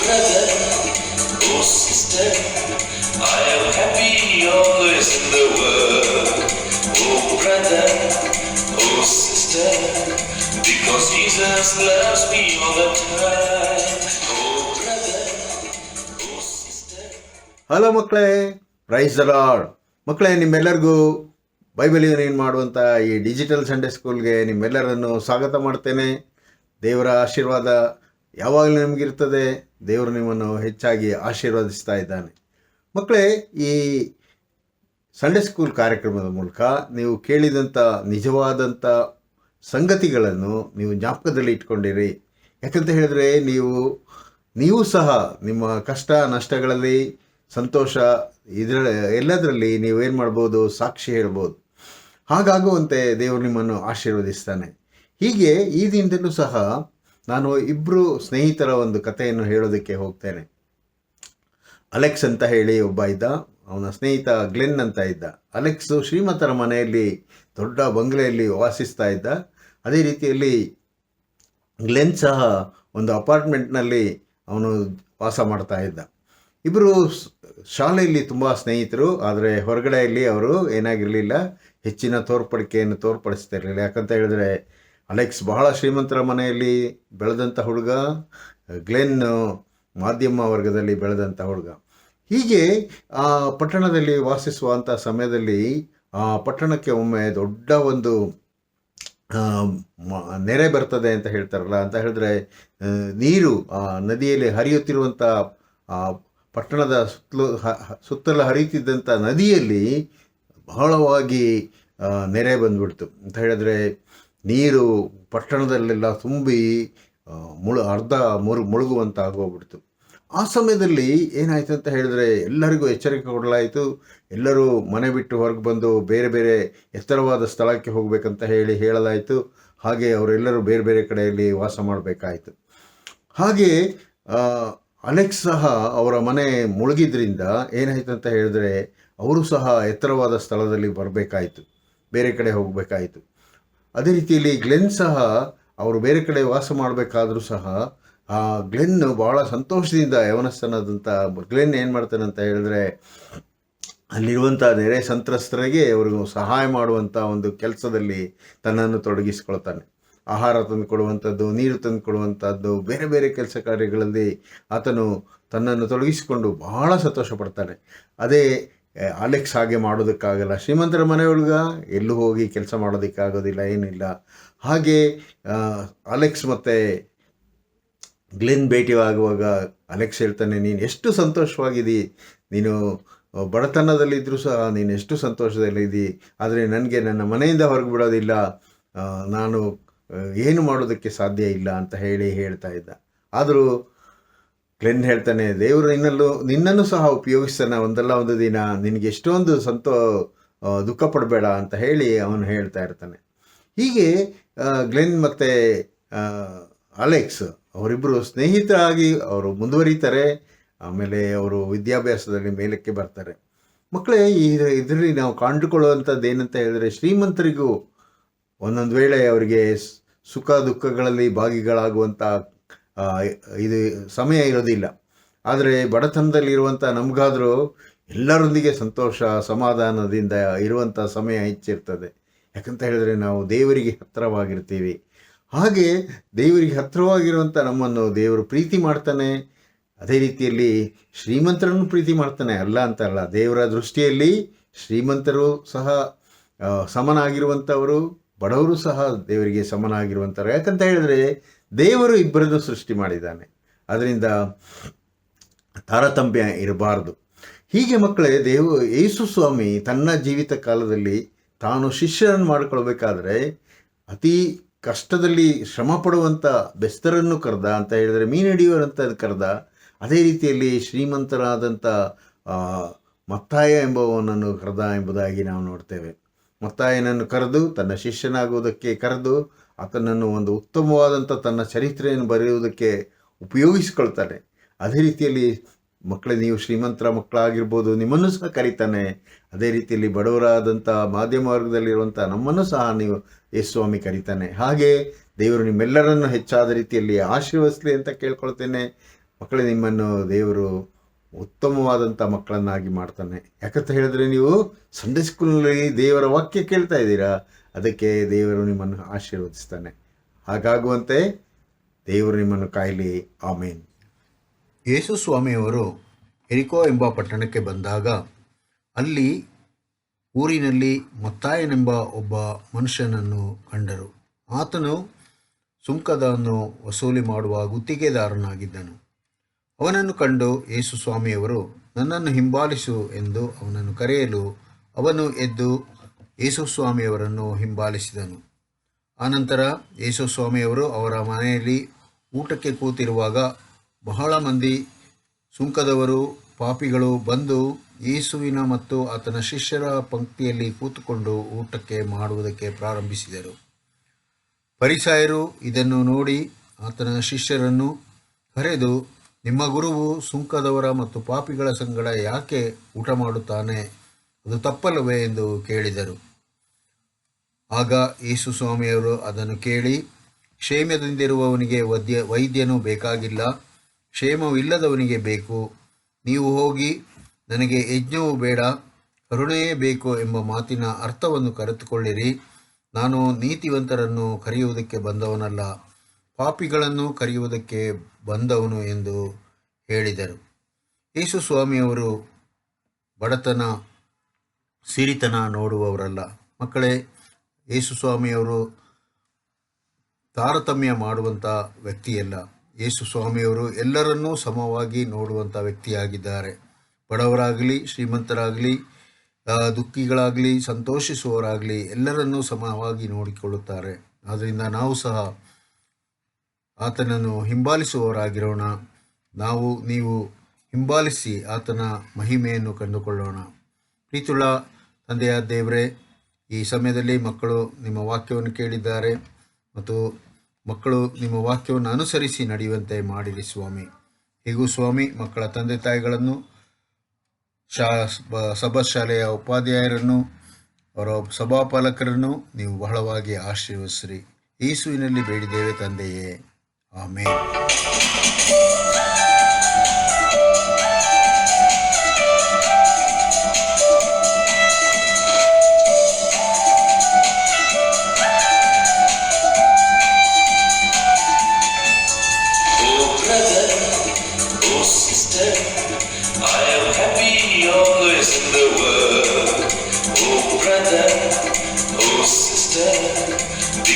brother, oh sister, I am happy always in the world. Oh brother, oh sister, because Jesus loves me all the time. Oh brother, oh sister. Hello ಮಕ್ಕಳೇ, praise the lord. ಮಕ್ಕಳೇ, ನಿಮ್ಮೆಲ್ಲರಿಗೂ Bible union ಮಾಡುವಂಥ ಈ digital Sunday ಸ್ಕೂಲ್ಗೆ ನಿಮ್ಮೆಲ್ಲರನ್ನು ಸ್ವಾಗತ ಮಾಡ್ತೇನೆ. ದೇವರ ಆಶೀರ್ವಾದ ಯಾವಾಗಲೂ ನಿಮಗಿರ್ತದೆ. ದೇವರು ನಿಮ್ಮನ್ನು ಹೆಚ್ಚಾಗಿ ಆಶೀರ್ವದಿಸ್ತಾ ಇದ್ದಾನೆ. ಮಕ್ಕಳೇ, ಈ ಸಂಡೇ ಸ್ಕೂಲ್ ಕಾರ್ಯಕ್ರಮದ ಮೂಲಕ ನೀವು ಕೇಳಿದಂಥ ನಿಜವಾದಂಥ ಸಂಗತಿಗಳನ್ನು ನೀವು ಜ್ಞಾಪಕದಲ್ಲಿ ಇಟ್ಕೊಂಡಿರಿ. ಯಾಕಂತ ಹೇಳಿದ್ರೆ ನೀವು ಸಹ ನಿಮ್ಮ ಕಷ್ಟ ನಷ್ಟಗಳಲ್ಲಿ, ಸಂತೋಷ, ಎಲ್ಲದರಲ್ಲಿ ನೀವೇನು ಮಾಡ್ಬೋದು, ಸಾಕ್ಷಿ ಹೇಳ್ಬೋದು. ಹಾಗಾಗುವಂತೆ ದೇವರು ನಿಮ್ಮನ್ನು ಆಶೀರ್ವದಿಸ್ತಾನೆ. ಹೀಗೆ ಈ ದಿನದಲ್ಲೂ ಸಹ ನಾನು ಇಬ್ಬರು ಸ್ನೇಹಿತರ ಒಂದು ಕಥೆಯನ್ನು ಹೇಳೋದಕ್ಕೆ ಹೋಗ್ತೇನೆ. ಅಲೆಕ್ಸ್ ಅಂತ ಹೇಳಿ ಒಬ್ಬ ಇದ್ದ, ಅವನ ಸ್ನೇಹಿತ ಗ್ಲೆನ್ ಅಂತ ಇದ್ದ. ಅಲೆಕ್ಸು ಶ್ರೀಮಂತರ ಮನೆಯಲ್ಲಿ ದೊಡ್ಡ ಬಂಗಲೆಯಲ್ಲಿ ವಾಸಿಸ್ತಾ ಇದ್ದ. ಅದೇ ರೀತಿಯಲ್ಲಿ ಗ್ಲೆನ್ ಸಹ ಒಂದು ಅಪಾರ್ಟ್ಮೆಂಟ್ನಲ್ಲಿ ಅವನು ವಾಸ ಮಾಡ್ತಾ ಇದ್ದ. ಇಬ್ಬರು ಶಾಲೆಯಲ್ಲಿ ತುಂಬ ಸ್ನೇಹಿತರು, ಆದರೆ ಹೊರಗಡೆಯಲ್ಲಿ ಅವರು ಏನಾಗಿರಲಿಲ್ಲ, ಹೆಚ್ಚಿನ ತೋರ್ಪಡಿಕೆಯನ್ನು ತೋರ್ಪಡಿಸ್ತಾ ಇರಲಿಲ್ಲ. ಯಾಕಂತ ಹೇಳಿದ್ರೆ ಅಲೆಕ್ಸ್ ಬಹಳ ಶ್ರೀಮಂತರ ಮನೆಯಲ್ಲಿ ಬೆಳೆದಂಥ ಹುಡುಗ, ಗ್ಲೆನ್ ಮಾಧ್ಯಮ ವರ್ಗದಲ್ಲಿ ಬೆಳೆದಂಥ ಹುಡುಗ. ಹೀಗೆ ಆ ಪಟ್ಟಣದಲ್ಲಿ ವಾಸಿಸುವಂಥ ಸಮಯದಲ್ಲಿ ಆ ಪಟ್ಟಣಕ್ಕೆ ಒಮ್ಮೆ ದೊಡ್ಡ ಒಂದು ನೆರೆ ಬರ್ತದೆ ಅಂತ ಹೇಳ್ತಾರಲ್ಲ. ಅಂತ ಹೇಳಿದ್ರೆ ನೀರು ನದಿಯಲ್ಲಿ ಹರಿಯುತ್ತಿರುವಂಥ ಪಟ್ಟಣದ ಸುತ್ತಲೂ ಹರಿಯುತ್ತಿದ್ದಂಥ ನದಿಯಲ್ಲಿ ಬಹಳವಾಗಿ ನೆರೆ ಬಂದ್ಬಿಡ್ತು. ಅಂತ ಹೇಳಿದ್ರೆ ನೀರು ಪಟ್ಟಣದಲ್ಲೆಲ್ಲ ತುಂಬಿ ಮುಳುಗುವಂತ ಆಗೋಗ್ಬಿಡ್ತು. ಆ ಸಮಯದಲ್ಲಿ ಏನಾಯ್ತು ಅಂತ ಹೇಳಿದ್ರೆ ಎಲ್ಲರಿಗೂ ಎಚ್ಚರಿಕೆ ಕೊಡಲಾಯಿತು. ಎಲ್ಲರೂ ಮನೆ ಬಿಟ್ಟು ಹೊರಗೆ ಬಂದು ಬೇರೆ ಬೇರೆ ಎತ್ತರವಾದ ಸ್ಥಳಕ್ಕೆ ಹೋಗಬೇಕಂತ ಹೇಳಲಾಯಿತು. ಹಾಗೆ ಅವರೆಲ್ಲರೂ ಬೇರೆ ಬೇರೆ ಕಡೆಯಲ್ಲಿ ವಾಸ ಮಾಡಬೇಕಾಯಿತು. ಹಾಗೆ ಅಲೆಕ್ಸ್ ಸಹ ಅವರ ಮನೆ ಮುಳುಗಿದ್ರಿಂದ ಏನಾಯ್ತು ಅಂತ ಹೇಳಿದ್ರೆ ಅವರು ಸಹ ಎತ್ತರವಾದ ಸ್ಥಳದಲ್ಲಿ ಬರಬೇಕಾಯಿತು, ಬೇರೆ ಕಡೆ ಹೋಗಬೇಕಾಯಿತು. ಅದೇ ರೀತಿಯಲ್ಲಿ ಗ್ಲೆನ್ ಸಹ ಅವರು ಬೇರೆ ಕಡೆ ವಾಸ ಮಾಡಬೇಕಾದ್ರೂ ಸಹ ಆ ಗ್ಲೆನ್ ಭಾಳ ಸಂತೋಷದಿಂದ, ಯವನಸ್ಥನಾದಂಥ ಗ್ಲೆನ್ ಏನು ಮಾಡ್ತಾನೆ ಅಂತ ಹೇಳಿದ್ರೆ ಅಲ್ಲಿರುವಂಥ ನೆರೆ ಸಂತ್ರಸ್ತರಿಗೆ ಅವರಿಗೂ ಸಹಾಯ ಮಾಡುವಂಥ ಒಂದು ಕೆಲಸದಲ್ಲಿ ತನ್ನನ್ನು ತೊಡಗಿಸಿಕೊಳ್ತಾನೆ. ಆಹಾರ ತಂದು ಕೊಡುವಂಥದ್ದು, ನೀರು ತಂದು ಕೊಡುವಂಥದ್ದು, ಬೇರೆ ಬೇರೆ ಕೆಲಸ ಕಾರ್ಯಗಳಲ್ಲಿ ಆತನು ತನ್ನನ್ನು ತೊಡಗಿಸಿಕೊಂಡು ಬಹಳ ಸಂತೋಷ ಪಡ್ತಾನೆ. ಅದೇ ಅಲೆಕ್ಸ್ ಹಾಗೆ ಮಾಡೋದಕ್ಕಾಗಲ್ಲ. ಶ್ರೀಮಂತರ ಮನೆಯೊಳಗ ಎಲ್ಲೂ ಹೋಗಿ ಕೆಲಸ ಮಾಡೋದಕ್ಕಾಗೋದಿಲ್ಲ, ಏನಿಲ್ಲ. ಹಾಗೆ ಅಲೆಕ್ಸ್ ಮತ್ತು ಗ್ಲೆನ್ ಭೇಟಿ ಆಗುವಾಗ ಅಲೆಕ್ಸ್ ಹೇಳ್ತಾನೆ, ನೀನು ಎಷ್ಟು ಸಂತೋಷವಾಗಿದ್ದಿ, ನೀನು ಬಡತನದಲ್ಲಿದ್ದರೂ ಸಹ ನೀನು ಎಷ್ಟು ಸಂತೋಷದಲ್ಲಿದ್ದಿ, ಆದರೆ ನನಗೆ ನನ್ನ ಮನೆಯಿಂದ ಹೊರಗೆ ಬಿಡೋದಿಲ್ಲ, ನಾನು ಏನು ಮಾಡೋದಕ್ಕೆ ಸಾಧ್ಯ ಇಲ್ಲ ಅಂತ ಹೇಳ್ತಾ ಇದ್ದ. ಆದರೂ ಗ್ಲೆನ್ ಹೇಳ್ತಾನೆ, ದೇವರು ನಿನ್ನನ್ನು ಸಹ ಉಪಯೋಗಿಸ್ತಾನೆ ಒಂದಲ್ಲ ಒಂದು ದಿನ, ನಿನಗೆ ಎಷ್ಟೊಂದು ದುಃಖ ಪಡಬೇಡ ಅಂತ ಹೇಳಿ ಅವನು ಹೇಳ್ತಾ ಇರ್ತಾನೆ. ಹೀಗೆ ಗ್ಲೆನ್ ಮತ್ತು ಅಲೆಕ್ಸ್ ಅವರಿಬ್ಬರು ಸ್ನೇಹಿತರಾಗಿ ಅವರು ಮುಂದುವರಿತಾರೆ. ಆಮೇಲೆ ಅವರು ವಿದ್ಯಾಭ್ಯಾಸದಲ್ಲಿ ಮೇಲಕ್ಕೆ ಬರ್ತಾರೆ. ಮಕ್ಕಳೇ, ಇದರಲ್ಲಿ ನಾವು ಕಂಡುಕೊಳ್ಳುವಂಥದ್ದು ಏನಂತ ಹೇಳಿದ್ರೆ, ಶ್ರೀಮಂತರಿಗೂ ಒಂದೊಂದು ವೇಳೆ ಅವರಿಗೆ ಸುಖ ದುಃಖಗಳಲ್ಲಿ ಭಾಗಿಗಳಾಗುವಂಥ ಇದು ಸಮಯ ಇರೋದಿಲ್ಲ. ಆದರೆ ಬಡತನದಲ್ಲಿರುವಂಥ ನಮಗಾದರೂ ಎಲ್ಲರೊಂದಿಗೆ ಸಂತೋಷ ಸಮಾಧಾನದಿಂದ ಇರುವಂಥ ಸಮಯ ಹೆಚ್ಚಿರ್ತದೆ. ಯಾಕಂತ ಹೇಳಿದ್ರೆ ನಾವು ದೇವರಿಗೆ ಹತ್ತಿರವಾಗಿರ್ತೀವಿ. ಹಾಗೆ ದೇವರಿಗೆ ಹತ್ತಿರವಾಗಿರುವಂಥ ನಮ್ಮನ್ನು ದೇವರು ಪ್ರೀತಿ ಮಾಡ್ತಾನೆ. ಅದೇ ರೀತಿಯಲ್ಲಿ ಶ್ರೀಮಂತರನ್ನು ಪ್ರೀತಿ ಮಾಡ್ತಾನೆ. ಅಲ್ಲ ಅಂತಲ್ಲ, ದೇವರ ದೃಷ್ಟಿಯಲ್ಲಿ ಶ್ರೀಮಂತರು ಸಹ ಸಮನಾಗಿರುವಂಥವರು, ಬಡವರು ಸಹ ದೇವರಿಗೆ ಸಮನಾಗಿರುವಂಥವ್ರು. ಯಾಕಂತ ಹೇಳಿದ್ರೆ ದೇವರು ಇಬ್ಬರನ್ನು ಸೃಷ್ಟಿ ಮಾಡಿದ್ದಾನೆ. ಅದರಿಂದ ತಾರತಮ್ಯ ಇರಬಾರ್ದು. ಹೀಗೆ ಮಕ್ಕಳೇ, ಯೇಸು ಸ್ವಾಮಿ ತನ್ನ ಜೀವಿತ ಕಾಲದಲ್ಲಿ ತಾನು ಶಿಷ್ಯರನ್ನು ಮಾಡಿಕೊಳ್ಬೇಕಾದ್ರೆ ಅತಿ ಕಷ್ಟದಲ್ಲಿ ಶ್ರಮ ಪಡುವಂಥ ಬೆಸ್ತರನ್ನು ಕರೆದ. ಅಂತ ಹೇಳಿದರೆ ಮೀನು ಹಿಡಿಯುವಂಥ ಕರೆದ. ಅದೇ ರೀತಿಯಲ್ಲಿ ಶ್ರೀಮಂತರಾದಂಥ ಮತ್ತಾಯ ಎಂಬುವನನ್ನು ಕರೆದ ಎಂಬುದಾಗಿ ನಾವು ನೋಡ್ತೇವೆ. ಮತ್ತಾಯನನ್ನು ಕರೆದು ತನ್ನ ಶಿಷ್ಯನಾಗುವುದಕ್ಕೆ ಕರೆದು ಆತನನ್ನು ಒಂದು ಉತ್ತಮವಾದಂಥ ತನ್ನ ಚರಿತ್ರೆಯನ್ನು ಬರೆಯುವುದಕ್ಕೆ ಉಪಯೋಗಿಸಿಕೊಳ್ತಾನೆ. ಅದೇ ರೀತಿಯಲ್ಲಿ ಮಕ್ಕಳೇ, ನೀವು ಶ್ರೀಮಂತರ ಮಕ್ಕಳಾಗಿರ್ಬೋದು, ನಿಮ್ಮನ್ನು ಸಹ ಕರೀತಾನೆ. ಅದೇ ರೀತಿಯಲ್ಲಿ ಬಡವರಾದಂಥ ಮಾಧ್ಯಮ ವರ್ಗದಲ್ಲಿರುವಂಥ ನಮ್ಮನ್ನು ಸಹ ಯೇಸು ಸ್ವಾಮಿ ಕರೀತಾನೆ. ಹಾಗೆ ದೇವರು ನಿಮ್ಮೆಲ್ಲರನ್ನು ಹೆಚ್ಚಾದ ರೀತಿಯಲ್ಲಿ ಆಶೀರ್ವದಿಸಲಿ ಅಂತ ಕೇಳ್ಕೊಳ್ತೇನೆ. ಮಕ್ಕಳೇ, ನಿಮ್ಮನ್ನು ದೇವರು ಉತ್ತಮವಾದಂಥ ಮಕ್ಕಳನ್ನಾಗಿ ಮಾಡ್ತಾನೆ. ಯಾಕಂತ ಹೇಳಿದ್ರೆ ನೀವು ಸಂಡೇ ಸ್ಕೂಲ್ನಲ್ಲಿ ದೇವರ ವಾಕ್ಯ ಕೇಳ್ತಾ ಇದ್ದೀರಾ, ಅದಕ್ಕೆ ದೇವರು ನಿಮ್ಮನ್ನು ಆಶೀರ್ವದಿಸ್ತಾನೆ. ಹಾಗಾಗುವಂತೆ ದೇವರು ನಿಮ್ಮನ್ನು ಕಾಯಲಿ. ಆಮೇನ್. ಯೇಸು ಸ್ವಾಮಿಯವರು ಎರಿಕೋ ಎಂಬ ಪಟ್ಟಣಕ್ಕೆ ಬಂದಾಗ ಅಲ್ಲಿ ಊರಿನಲ್ಲಿ ಮತ್ತಾಯನೆಂಬ ಒಬ್ಬ ಮನುಷ್ಯನನ್ನು ಕಂಡರು. ಆತನು ಸುಂಕದನ್ನು ವಸೂಲಿ ಮಾಡುವ ಗುತ್ತಿಗೆದಾರನಾಗಿದ್ದನು. ಅವನನ್ನು ಕಂಡು ಯೇಸು ಸ್ವಾಮಿಯವರು, ನನ್ನನ್ನು ಹಿಂಬಾಲಿಸು ಎಂದು ಅವನನ್ನು ಕರೆಯಲು ಅವನು ಎದ್ದು ಯೇಸು ಸ್ವಾಮಿಯವರನ್ನು ಹಿಂಬಾಲಿಸಿದನು. ಆನಂತರ ಯೇಸು ಸ್ವಾಮಿಯವರು ಅವರ ಮನೆಯಲ್ಲಿ ಊಟಕ್ಕೆ ಕೂತಿರುವಾಗ ಬಹಳ ಮಂದಿ ಸುಂಕದವರು, ಪಾಪಿಗಳು ಬಂದು ಯೇಸುವಿನ ಮತ್ತು ಆತನ ಶಿಷ್ಯರ ಪಂಕ್ತಿಯಲ್ಲಿ ಕೂತುಕೊಂಡು ಊಟಕ್ಕೆ ಮಾಡುವುದಕ್ಕೆ ಪ್ರಾರಂಭಿಸಿದರು. ಫರಿಸಾಯರು ಇದನ್ನು ನೋಡಿ ಆತನ ಶಿಷ್ಯರನ್ನು ಕರೆದು, ನಿಮ್ಮ ಗುರುವು ಸುಂಕದವರ ಮತ್ತು ಪಾಪಿಗಳ ಸಂಗಡ ಯಾಕೆ ಊಟ ಮಾಡುತ್ತಾನೆ? ಅದು ತಪ್ಪಲ್ಲವೇ ಎಂದು ಕೇಳಿದರು. ಆಗ ಯೇಸು ಸ್ವಾಮಿಯವರು ಅದನ್ನು ಕೇಳಿ, ಕ್ಷೇಮದಿಂದಿರುವವನಿಗೆ ವೈದ್ಯನು ಬೇಕಾಗಿಲ್ಲ, ಕ್ಷೇಮವಿಲ್ಲದವನಿಗೆ ಬೇಕು. ನೀವು ಹೋಗಿ, ನನಗೆ ಯಜ್ಞವು ಬೇಡ, ಕರುಣೆಯೇ ಬೇಕು ಎಂಬ ಮಾತಿನ ಅರ್ಥವನ್ನು ಕರೆದುಕೊಳ್ಳಿರಿ. ನಾನು ನೀತಿವಂತರನ್ನು ಕರೆಯುವುದಕ್ಕೆ ಬಂದವನಲ್ಲ, ಪಾಪಿಗಳನ್ನು ಕರೆಯುವುದಕ್ಕೆ ಬಂದವನು ಎಂದು ಹೇಳಿದರು. ಯೇಸು ಸ್ವಾಮಿಯವರು ಬಡತನ, ಸಿರಿತನ ನೋಡುವವರಲ್ಲ. ಮಕ್ಕಳೇ, ಯೇಸು ಸ್ವಾಮಿಯವರು ತಾರತಮ್ಯ ಮಾಡುವಂಥ ವ್ಯಕ್ತಿಯಲ್ಲ. ಯೇಸು ಸ್ವಾಮಿಯವರು ಎಲ್ಲರನ್ನೂ ಸಮವಾಗಿ ನೋಡುವಂಥ ವ್ಯಕ್ತಿಯಾಗಿದ್ದಾರೆ. ಬಡವರಾಗಲಿ, ಶ್ರೀಮಂತರಾಗಲಿ, ದುಃಖಿಗಳಾಗಲಿ, ಸಂತೋಷಿಸುವವರಾಗಲಿ ಎಲ್ಲರನ್ನೂ ಸಮವಾಗಿ ನೋಡಿಕೊಳ್ಳುತ್ತಾರೆ. ಆದ್ದರಿಂದ ನಾವು ಸಹ ಆತನನ್ನು ಹಿಂಬಾಲಿಸುವವರಾಗಿರೋಣ. ನೀವು ಹಿಂಬಾಲಿಸಿ ಆತನ ಮಹಿಮೆಯನ್ನು ಕಂಡುಕೊಳ್ಳೋಣ. ಪ್ರೀತಿಯುಳ್ಳ ತಂದೆಯಾದ ದೇವರೇ, ಈ ಸಮಯದಲ್ಲಿ ಮಕ್ಕಳು ನಿಮ್ಮ ವಾಕ್ಯವನ್ನು ಕೇಳಿದ್ದಾರೆ ಮತ್ತು ಮಕ್ಕಳು ನಿಮ್ಮ ವಾಕ್ಯವನ್ನು ಅನುಸರಿಸಿ ನಡೆಯುವಂತೆ ಮಾಡಿರಿ ಸ್ವಾಮಿ. ಹೀಗೂ ಸ್ವಾಮಿ, ಮಕ್ಕಳ ತಂದೆ ತಾಯಿಗಳನ್ನು, ಸಭಾ ಶಾಲೆಯ ಉಪಾಧ್ಯಾಯರನ್ನು, ಅವರ ಸಭಾಪಾಲಕರನ್ನು ನೀವು ಬಹಳವಾಗಿ ಆಶೀರ್ವದಿಸಿರಿ. ಯೇಸುವಿನಲ್ಲಿ ಬೇಡಿದ್ದೇವೆ ತಂದೆಯೇ, ಆಮೇನ್.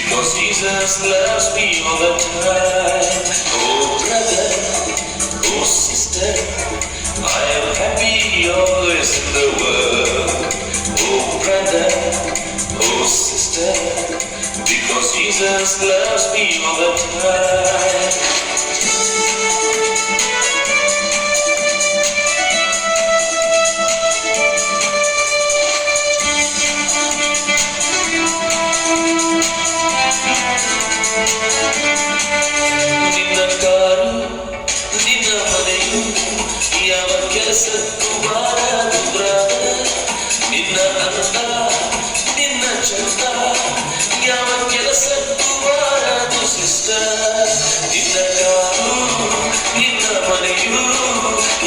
Because Jesus loves me all the time. Oh brother, oh sister, I am happy always in the world. Oh brother, oh sister, because Jesus loves me all the time. ನಿನ್ನ ಕಾರು, ನಿನ್ನ ಮನೆಯು ಯಾವ ಕೆಲಸಕ್ಕೂ ಬಾರದು ಬ್ರದರ್. ನಿನ್ನ ಅಂದ, ನಿನ್ನ ಚಂದ ಯಾವ ಕೆಲಸಕ್ಕೂ ಬಾರದು ಸಿಸ್ಟರ್. ನಿನ್ನ ಕಾರು, ನಿನ್ನ ಮನೆಯು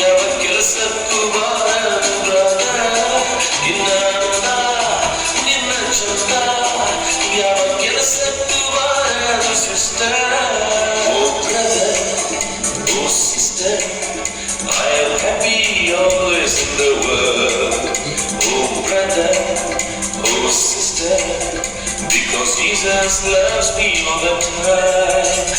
ಯಾವ ಕೆಲಸಕ್ಕೂ ಬಾರದು ಬ್ರದರ್. ನಿನ್ನ ಅಂದ, ನಿನ್ನ ಚಂದ ಯಾವ ಕೆಲಸಕ್ಕೂ ಬಾರದು sister. Oh brother, oh sister, I am happy always in the world. Oh brother, oh sister, because Jesus loves me all the time.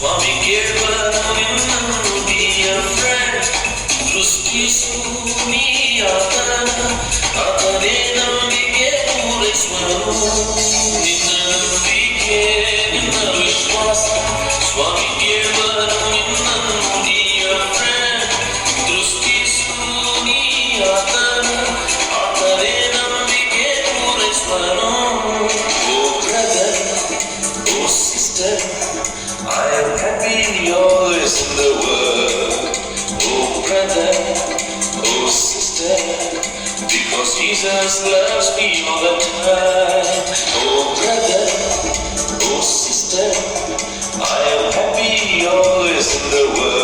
ಸ್ವಾಮಿ ಕೇಳುವನು ನಿನ್ನನ್ನು dear friend. ದೃಷ್ಟಿಸು ನೀ ಆತನ, ಆತನೇ ನಂಬಿಕೆ ಪೂರೈಸುವನು. ನಿನ್ನ ನಂಬಿಕೆ, ನಿನ್ನ ವಿಶ್ವಾಸ ಸ್ವಾಮಿ ಕೇಳುವನು ನಿನ್ನನ್ನು dear friend. ದೃಷ್ಟಿಸು ನೀ ಆತನ, ಆತನೇ ನಂಬಿಕೆ ಪೂರೈಸುವನು. Oh brother, oh sister, Jesus loves me all the time. Oh brother, oh sister, I am happy always in the world.